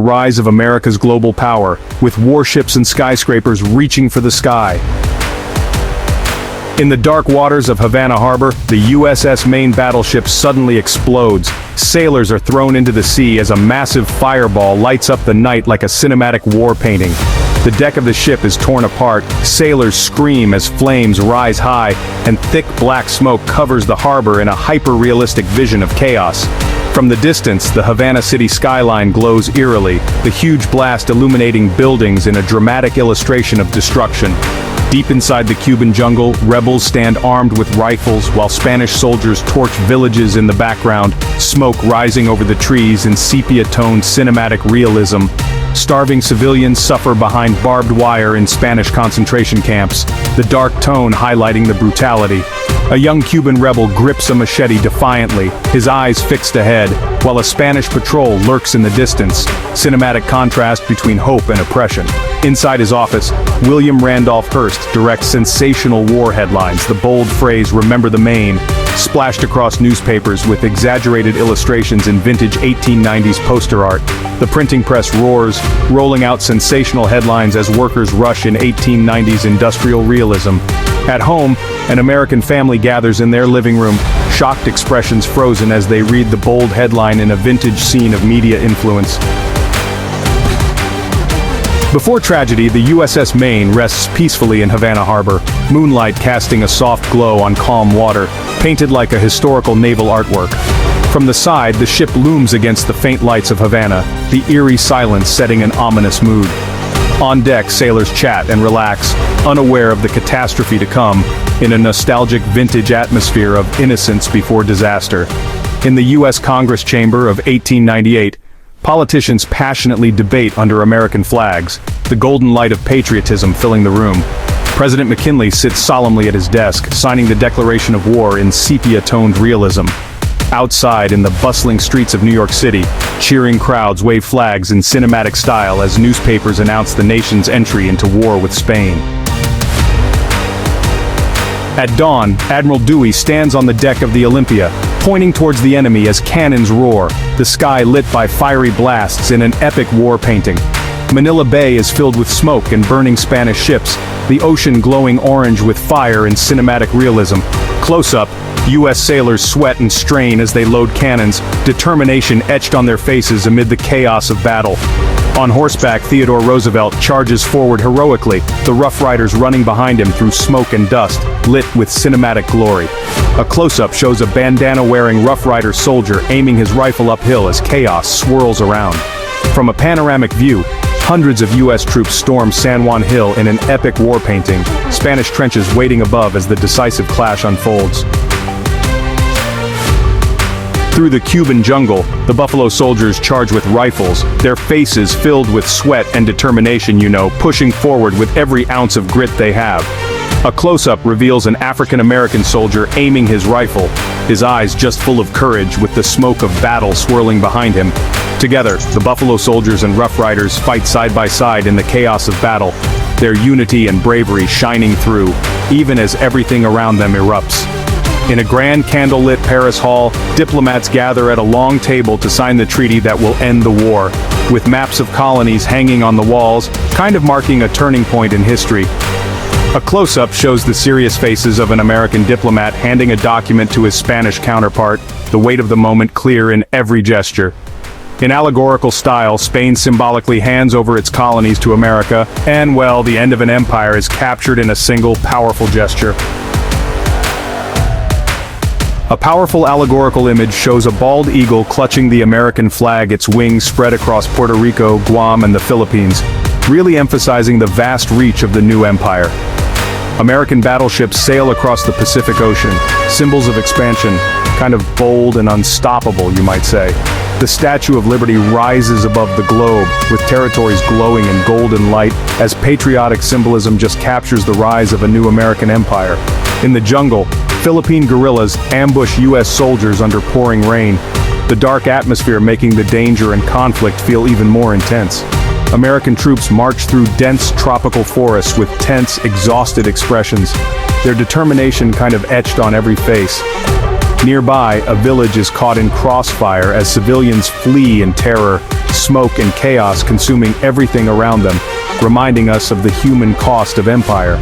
rise of America's global power, with warships and skyscrapers reaching for the sky. In the dark waters of Havana Harbor, the USS Maine battleship suddenly explodes. Sailors are thrown into the sea as a massive fireball lights up the night like a cinematic war painting. The deck of the ship is torn apart, sailors scream as flames rise high, and thick black smoke covers the harbor in a hyper-realistic vision of chaos. From the distance, the Havana city skyline glows eerily, the huge blast illuminating buildings in a dramatic illustration of destruction. Deep inside the Cuban jungle, rebels stand armed with rifles while Spanish soldiers torch villages in the background, smoke rising over the trees in sepia-toned cinematic realism. Starving civilians suffer behind barbed wire in Spanish concentration camps, the dark tone highlighting the brutality. A young Cuban rebel grips a machete defiantly, his eyes fixed ahead, while a Spanish patrol lurks in the distance, cinematic contrast between hope and oppression. Inside his office, William Randolph Hearst directs sensational war headlines, the bold phrase "Remember the Maine," splashed across newspapers with exaggerated illustrations in vintage 1890s poster art. The printing press roars, rolling out sensational headlines as workers rush in 1890s industrial realism. At home, an American family gathers in their living room, shocked expressions frozen as they read the bold headline in a vintage scene of media influence. Before tragedy, the USS Maine rests peacefully in Havana Harbor, moonlight casting a soft glow on calm water, painted like a historical naval artwork. From the side, the ship looms against the faint lights of Havana, the eerie silence setting an ominous mood. On deck, sailors chat and relax, unaware of the catastrophe to come, in a nostalgic vintage atmosphere of innocence before disaster. In the U.S. Congress chamber of 1898, politicians passionately debate under American flags, the golden light of patriotism filling the room. President McKinley sits solemnly at his desk, signing the declaration of war in sepia-toned realism. Outside, in the bustling streets of New York City, cheering crowds wave flags in cinematic style as newspapers announce the nation's entry into war with Spain. At dawn, Admiral Dewey stands on the deck of the Olympia, pointing towards the enemy as cannons roar, the sky lit by fiery blasts in an epic war painting. Manila Bay is filled with smoke and burning Spanish ships, the ocean glowing orange with fire in cinematic realism. Close-up, U.S. sailors sweat and strain as they load cannons, determination etched on their faces amid the chaos of battle. On horseback, Theodore Roosevelt charges forward heroically, the Rough Riders running behind him through smoke and dust, lit with cinematic glory. A close-up shows a bandana-wearing Rough Rider soldier aiming his rifle uphill as chaos swirls around. From a panoramic view, hundreds of U.S. troops storm San Juan Hill in an epic war painting, Spanish trenches waiting above as the decisive clash unfolds. Through the Cuban jungle, the Buffalo Soldiers charge with rifles, their faces filled with sweat and determination, pushing forward with every ounce of grit they have. A close-up reveals an African-American soldier aiming his rifle, his eyes just full of courage with the smoke of battle swirling behind him. Together, the Buffalo Soldiers and Rough Riders fight side by side in the chaos of battle, their unity and bravery shining through, even as everything around them erupts. In a grand candlelit Paris hall, diplomats gather at a long table to sign the treaty that will end the war, with maps of colonies hanging on the walls, kind of marking a turning point in history. A close-up shows the serious faces of an American diplomat handing a document to his Spanish counterpart, the weight of the moment clear in every gesture. In allegorical style, Spain symbolically hands over its colonies to America, and, well, the end of an empire is captured in a single, powerful gesture. A powerful allegorical image shows a bald eagle clutching the American flag, its wings spread across Puerto Rico, Guam, and the Philippines, really emphasizing the vast reach of the new empire. American battleships sail across the Pacific Ocean, symbols of expansion, kind of bold and unstoppable, you might say. The Statue of Liberty rises above the globe, with territories glowing in golden light, as patriotic symbolism just captures the rise of a new American empire. In the jungle, Philippine guerrillas ambush U.S. soldiers under pouring rain, the dark atmosphere making the danger and conflict feel even more intense. American troops march through dense tropical forests with tense, exhausted expressions, their determination kind of etched on every face. Nearby, a village is caught in crossfire as civilians flee in terror, smoke and chaos consuming everything around them, reminding us of the human cost of empire.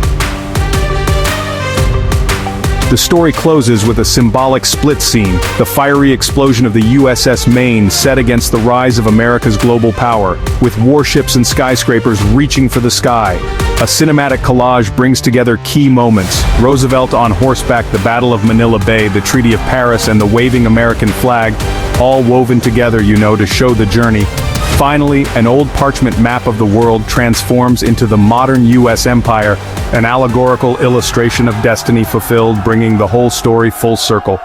The story closes with a symbolic split scene, the fiery explosion of the USS Maine set against the rise of America's global power, with warships and skyscrapers reaching for the sky. A cinematic collage brings together key moments: Roosevelt on horseback, the Battle of Manila Bay, the Treaty of Paris, and the waving American flag, all woven together, to show the journey. Finally, an old parchment map of the world transforms into the modern U.S. empire, an allegorical illustration of destiny fulfilled, bringing the whole story full circle.